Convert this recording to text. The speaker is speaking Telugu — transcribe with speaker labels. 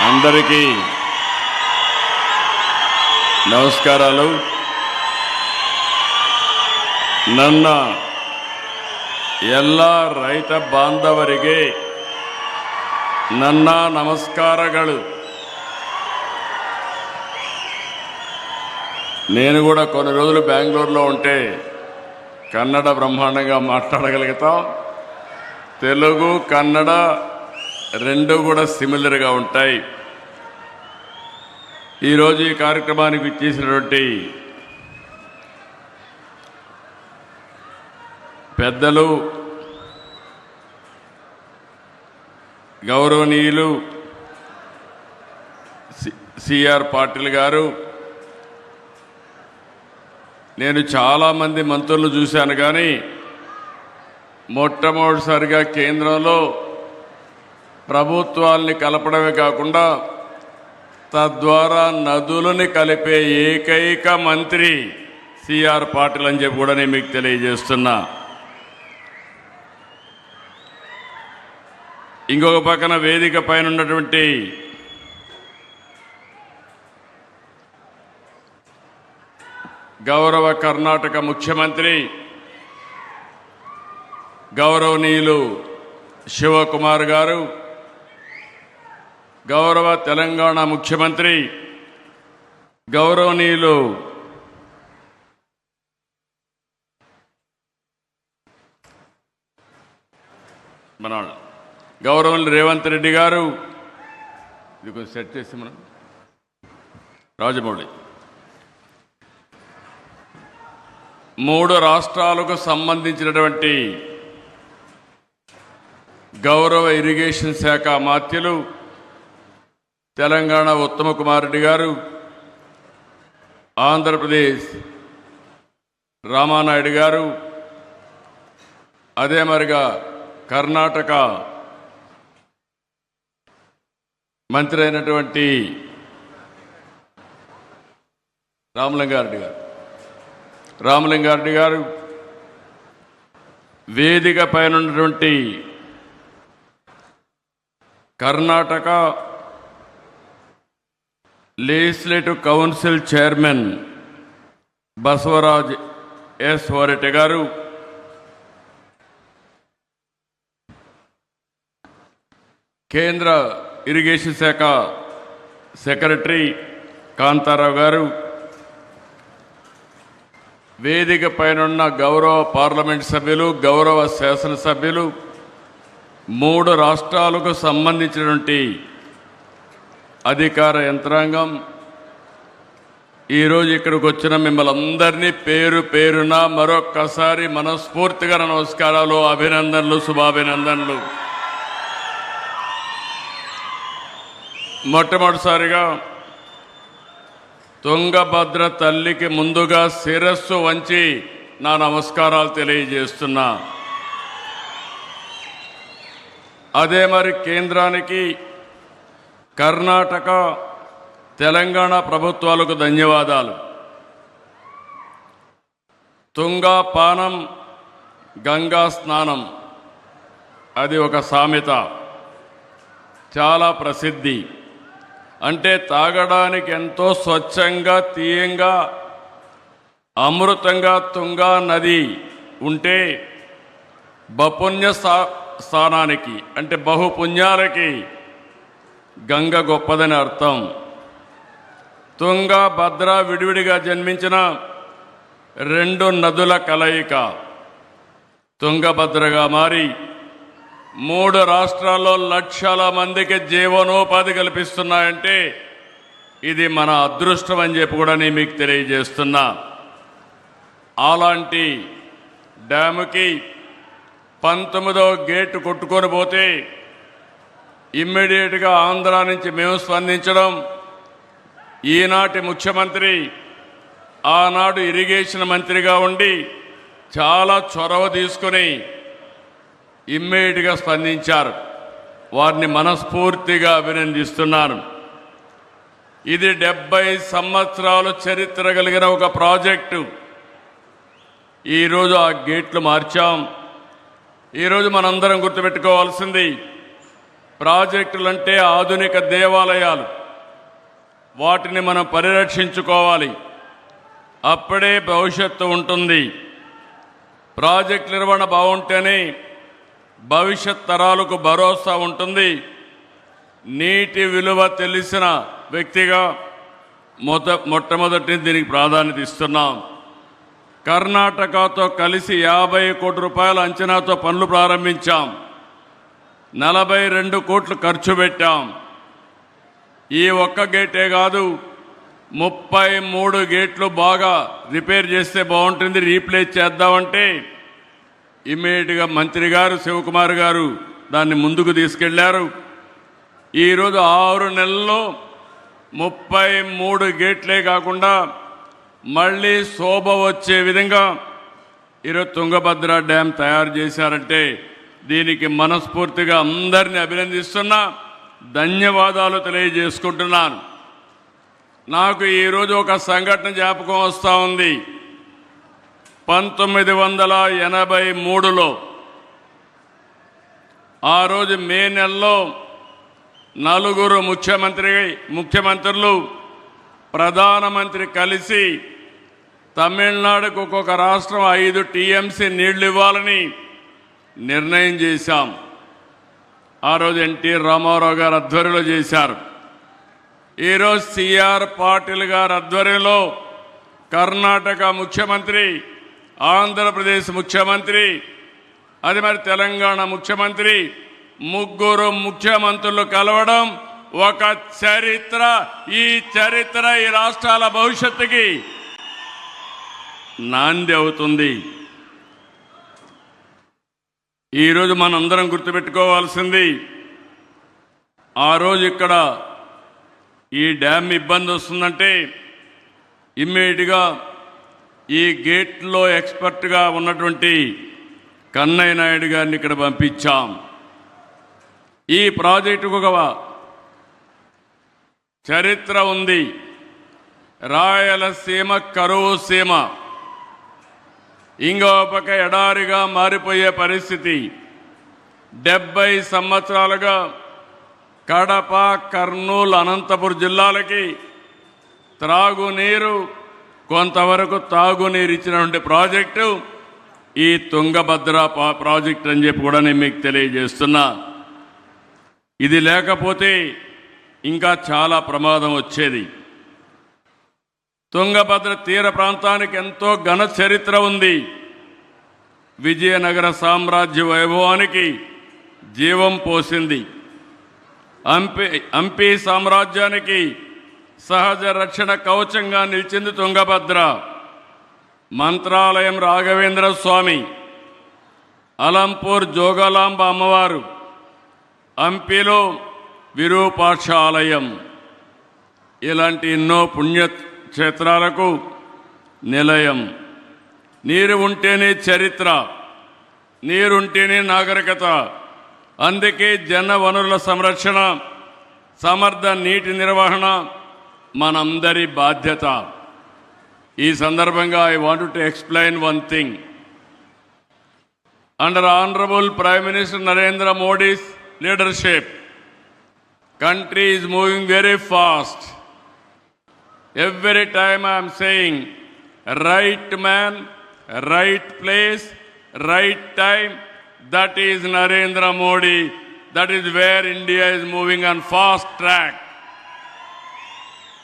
Speaker 1: అందరికీ నమస్కారాలు. ನನ್ನ ಎಲ್ಲ ರೈತ ಬಾಂಧವರಿಗೆ ನನ್ನ ನಮಸ್ಕಾರಗಳು. నేను కూడా కొన్ని రోజులు బెంగళూరులో ఉంటే కన్నడ బ్రహ్మాండంగా మాట్లాడగలుగుతాం. తెలుగు కన్నడ రెండు కూడా సిమిలర్గా ఉంటాయి. ఈరోజు ఈ కార్యక్రమానికి ఇచ్చేసినటువంటి పెద్దలు, గౌరవనీయులు సిఆర్ పాటిల్ గారు, నేను చాలామంది మంత్రులు చూశాను, కానీ మొట్టమొదటిసారిగా కేంద్రంలో ప్రభుత్వాల్ని కలపడమే కాకుండా తద్వారా నదులని కలిపే ఏకైక మంత్రి సిఆర్ పాటిల్ అని చెప్పి కూడా నేను మీకు తెలియజేస్తున్నా. ఇంకొక పక్కన వేదిక పైన ఉన్నటువంటి గౌరవ కర్ణాటక ముఖ్యమంత్రి గౌరవనీయులు శివకుమార్ గారు, గౌరవ తెలంగాణ ముఖ్యమంత్రి గౌరవనీయులు గౌరవనీయులు రేవంత్ రెడ్డి గారు, ఇది కొంచెం సెట్ చేసి మనం రాజమౌళి, మూడు రాష్ట్రాలకు సంబంధించినటువంటి గౌరవ ఇరిగేషన్ శాఖ మాత్యులు తెలంగాణ ఉత్తమ కుమార్ రెడ్డి గారు, ఆంధ్రప్రదేశ్ రామానాయుడు గారు, అదే మరిగా కర్ణాటక మంత్రి అయినటువంటి రామలింగారెడ్డి గారు, వేదిక పైన ఉన్నటువంటి Karnataka legislative council chairman Basavaraj S వరెడ్డి గారు, కేంద్ర ఇరిగేషన్ శాఖ సెక్రటరీ కాంతారావు గారు, వేదిక పైన గౌరవ పార్లమెంట్ సభ్యులు, గౌరవ శాసనసభ్యులు, మూడు రాష్ట్రాలకు సంబంధించినటువంటి అధికార యంత్రాంగం, ఈరోజు ఇక్కడికి వచ్చిన మిమ్మల్ని అందరినీ పేరు పేరున మరొక్కసారి మనస్ఫూర్తిగా నమస్కారాలు, అభినందనలు, శుభాభినందనలు. మొట్టమొదటిసారిగా తుంగభద్ర తల్లికి ముందుగా శిరస్సు వంచి నా నమస్కారాలు తెలియజేస్తున్నా. అదే మరి కేంద్రానికి, కర్ణాటక, తెలంగాణ ప్రభుత్వాలకు ధన్యవాదాలు. తుంగా పానం గంగా స్నానం, అది ఒక సామెత, చాలా ప్రసిద్ధి. అంటే తాగడానికి ఎంతో స్వచ్ఛంగా, తీయంగా, అమృతంగా తుంగా నది ఉంటే బపుణ్య స్థానానికి, అంటే బహుపుణ్యాలకి గంగ గొప్పదని అర్థం. తుంగ, భద్ర విడివిడిగా జన్మించిన రెండు నదుల కలయిక తుంగభద్రగా మారి మూడు రాష్ట్రాల్లో లక్షల మందికి జీవనోపాధి కల్పిస్తున్నాయంటే ఇది మన అదృష్టం అని చెప్పి కూడా నేను మీకు తెలియజేస్తున్నా. అలాంటి డ్యాముకి 19వ గేటు కొట్టుకొని పోతే ఇమ్మీడియట్గా ఆంధ్ర నుంచి మేము స్పందించడం, ఈనాటి ముఖ్యమంత్రి ఆనాడు ఇరిగేషన్ మంత్రిగా ఉండి చాలా చొరవ తీసుకుని ఇమ్మీడియట్గా స్పందించారు. వారిని మనస్ఫూర్తిగా అభినందిస్తున్నాను. ఇది 70 సంవత్సరాల చరిత్ర కలిగిన ఒక ప్రాజెక్టు. ఈరోజు ఆ గేట్లు మార్చాం. ఈరోజు మనందరం గుర్తుపెట్టుకోవాల్సింది ప్రాజెక్టులంటే ఆధునిక దేవాలయాలు. వాటిని మనం పరిరక్షించుకోవాలి. అప్పుడే భవిష్యత్తు ఉంటుంది. ప్రాజెక్ట్ నిర్వహణ బాగుంటేనే భవిష్యత్ తరాలకు భరోసా ఉంటుంది. నీటి విలువ తెలిసిన వ్యక్తిగా మొట్టమొదటి దీనికి ప్రాధాన్యత ఇస్తున్నాం. కర్ణాటకతో కలిసి 50 కోట్ల రూపాయల అంచనాతో పనులు ప్రారంభించాం. 42 కోట్లు ఖర్చు పెట్టాం. ఈ ఒక్క గేటే కాదు, 33 గేట్లు బాగా రిపేర్ చేస్తే బాగుంటుంది, రీప్లేస్ చేద్దామంటే ఇమ్మీడియట్గా మంత్రి గారు శివకుమార్ గారు దాన్ని ముందుకు తీసుకెళ్లారు. ఈరోజు 6 నెలల్లో 33 గేట్లే కాకుండా మళ్ళీ శోభ వచ్చే విధంగా ఈరోజు తుంగభద్ర డ్యామ్ తయారు చేశారంటే దీనికి మనస్ఫూర్తిగా అందరినీ అభినందిస్తున్నా, ధన్యవాదాలు తెలియజేసుకుంటున్నాను. నాకు ఈరోజు ఒక సంఘటన జ్ఞాపకం వస్తూ ఉంది. 1983లో ఆ రోజు మే నెలలో 4 ముఖ్యమంత్రులు ప్రధానమంత్రి కలిసి తమిళనాడుకు ఒక్కొక్క రాష్ట్రం 5 టీఎంసీ నీళ్లు ఇవ్వాలని నిర్ణయం చేశాం. ఆ రోజు ఎన్టీ రామారావు గారు ఆధ్వర్యంలో చేశారు. ఈరోజు సిఆర్ పాటిల్ గారి ఆధ్వర్యంలో కర్ణాటక ముఖ్యమంత్రి, ఆంధ్రప్రదేశ్ ముఖ్యమంత్రి, అది మరి తెలంగాణ ముఖ్యమంత్రి, 3 ముఖ్యమంత్రులు కలవడం ఒక చరిత్ర. ఈ చరిత్ర ఈ రాష్ట్రాల భవిష్యత్తుకి నాంది అవుతుంది. ఈరోజు మనందరం గుర్తుపెట్టుకోవాల్సింది, ఆ రోజు ఇక్కడ ఈ డ్యామ్ ఇబ్బంది వస్తుందంటే ఇమ్మీడియట్గా ఈ గేట్లో ఎక్స్పర్ట్గా ఉన్నటువంటి కన్నయ్య నాయుడు గారిని ఇక్కడ పంపించాం. ఈ ప్రాజెక్టుకు ఒక చరిత్ర ఉంది. రాయలసీమ కరువు సీమ, ఇంకో పక్క ఎడారిగా మారిపోయే పరిస్థితి. 70 సంవత్సరాలుగా కడప, కర్నూలు, అనంతపురం జిల్లాలకి త్రాగునీరు, కొంతవరకు తాగునీరు ఇచ్చినటువంటి ప్రాజెక్టు ఈ తుంగభద్ర ప్రాజెక్ట్ అని చెప్పి కూడా నేను మీకు తెలియజేస్తున్నా. ఇది లేకపోతే ఇంకా చాలా ప్రమాదం వచ్చేది. తుంగభద్ర తీర ప్రాంతానికి ఎంతో ఘన చరిత్ర ఉంది. విజయనగర సామ్రాజ్య వైభవానికి జీవం పోసింది. హంపి సామ్రాజ్యానికి సహజ రక్షణ కవచంగా నిలిచింది తుంగభద్ర. మంత్రాలయం రాఘవేంద్ర స్వామి, అలంపూర్ జోగలాంబ అమ్మవారు, హంపిలో విరూపాక్ష ఆలయం, ఇలాంటి ఎన్నో పుణ్యక్షేత్రాలకు నిలయం. నీరు ఉంటేనే చరిత్ర, నీరుంటేనే నాగరికత. అందుకే జన వనరుల సంరక్షణ, సమర్థ నీటి నిర్వహణ మనందరి బాధ్యత. ఈ సందర్భంగా I want to explain one thing. Under honourable prime minister Narendra Modi's leadership, country is moving very fast. Every time I am saying right man, right place, right time, that is Narendra Modi. That is where India is moving on fast track.